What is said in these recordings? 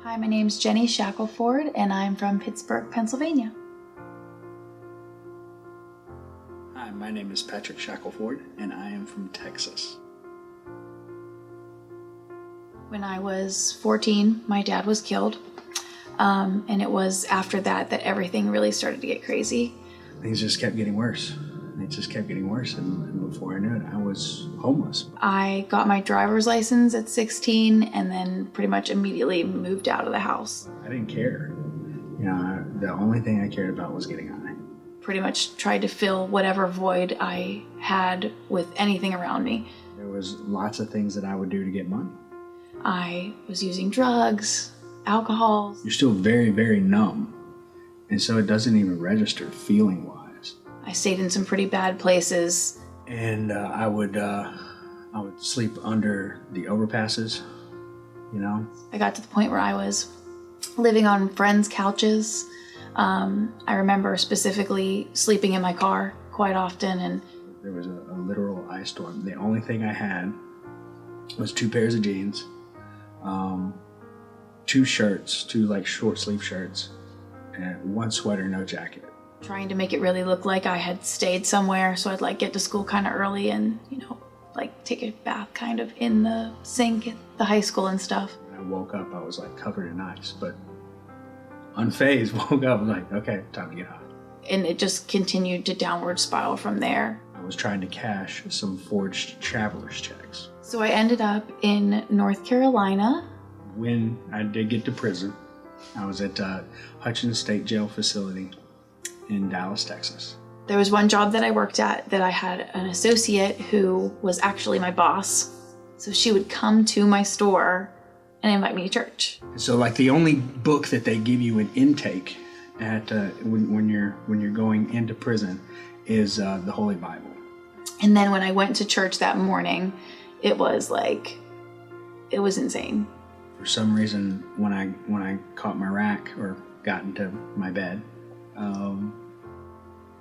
Hi, my name's Jenny Shackelford, and I'm from Pittsburgh, Pennsylvania. Hi, my name is Patrick Shackelford, and I am from Texas. When I was 14, my dad was killed, and it was after that everything really started to get crazy. Things just kept getting worse. It just kept getting worse, and before I knew it, I was homeless. I got my driver's license at 16 and then pretty much immediately moved out of the house. I didn't care. The only thing I cared about was getting high. Pretty much tried to fill whatever void I had with anything around me. There was lots of things that I would do to get money. I was using drugs, alcohol. You're still very, very numb, and so it doesn't even register feeling-wise. I stayed in some pretty bad places. And I would sleep under the overpasses, I got to the point where I was living on friends' couches. I remember specifically sleeping in my car quite often. And there was a literal ice storm. The only thing I had was 2 pairs of jeans, 2 shirts, 2 like short sleeve shirts, and 1 sweater, no jacket. Trying to make it really look like I had stayed somewhere, so I'd get to school kind of early and, take a bath kind of in the sink at the high school and stuff. When I woke up, I was covered in ice, but unfazed, woke up, okay, time to get high. And it just continued to downward spiral from there. I was trying to cash some forged traveler's checks. So I ended up in North Carolina. When I did get to prison, I was at Hutchins State Jail Facility in Dallas, Texas. There was one job that I worked at that I had an associate who was actually my boss. So she would come to my store and invite me to church. So the only book that they give you in intake at when you're going into prison is the Holy Bible. And then when I went to church that morning, it was insane. For some reason, when I caught my rack or got into my bed,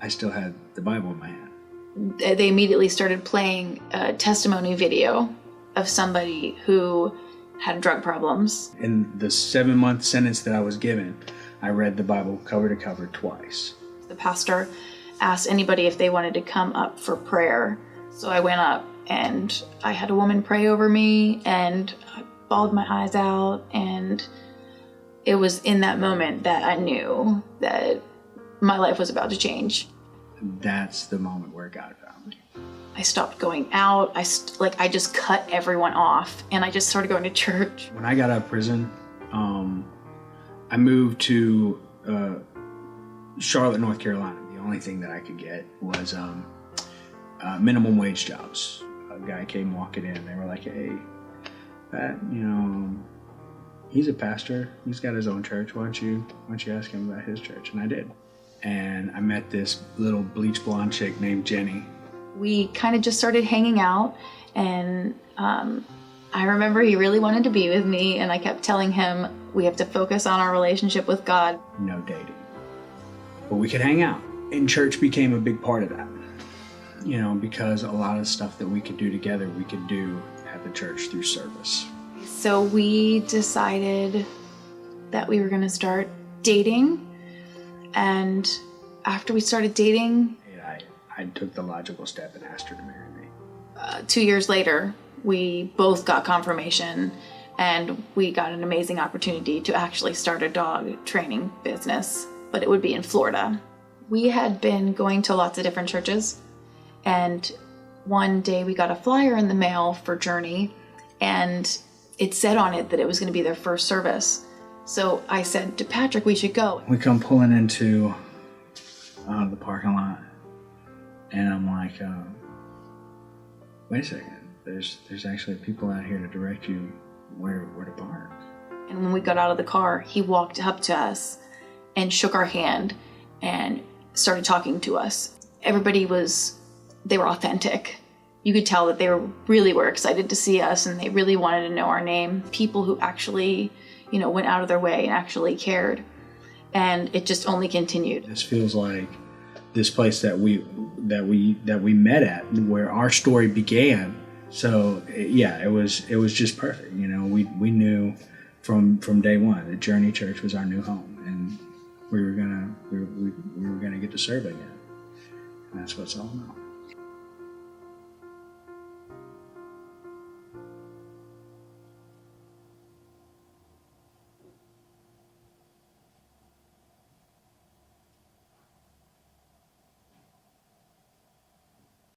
I still had the Bible in my hand. They immediately started playing a testimony video of somebody who had drug problems. In the 7-month sentence that I was given, I read the Bible cover to cover twice. The pastor asked anybody if they wanted to come up for prayer. So I went up and I had a woman pray over me and I bawled my eyes out, and it was in that moment that I knew that my life was about to change. That's the moment where God found me. I stopped going out. I just cut everyone off, and I just started going to church. When I got out of prison, I moved to Charlotte, North Carolina. The only thing that I could get was minimum wage jobs. A guy came walking in. They were like, "Hey, Pat, he's a pastor. He's got his own church. Why don't you ask him about his church?" And I did. And I met this little bleach blonde chick named Jenny. We kind of just started hanging out, and I remember he really wanted to be with me, and I kept telling him we have to focus on our relationship with God. No dating. But we could hang out. And church became a big part of that. Because a lot of stuff that we could do together, we could do at the church through service. So we decided that we were going to start dating. And after we started dating, I took the logical step and asked her to marry me. 2 years later, we both got confirmation, and we got an amazing opportunity to actually start a dog training business, but it would be in Florida. We had been going to lots of different churches, and one day we got a flyer in the mail for Journey, and it said on it that it was going to be their first service. So I said to Patrick, we should go. We come pulling into the parking lot, and I'm like, wait a second, there's actually people out here to direct you where to park. And when we got out of the car, he walked up to us and shook our hand and started talking to us. Everybody they were authentic. You could tell that they really were excited to see us, and they really wanted to know our name. People who actually went out of their way and actually cared. And it just only continued. This feels like this place that we met at, where our story began. So yeah, it was just perfect. We knew from day one. The Journey Church was our new home, and we were gonna get to serve again. And that's what it's all about.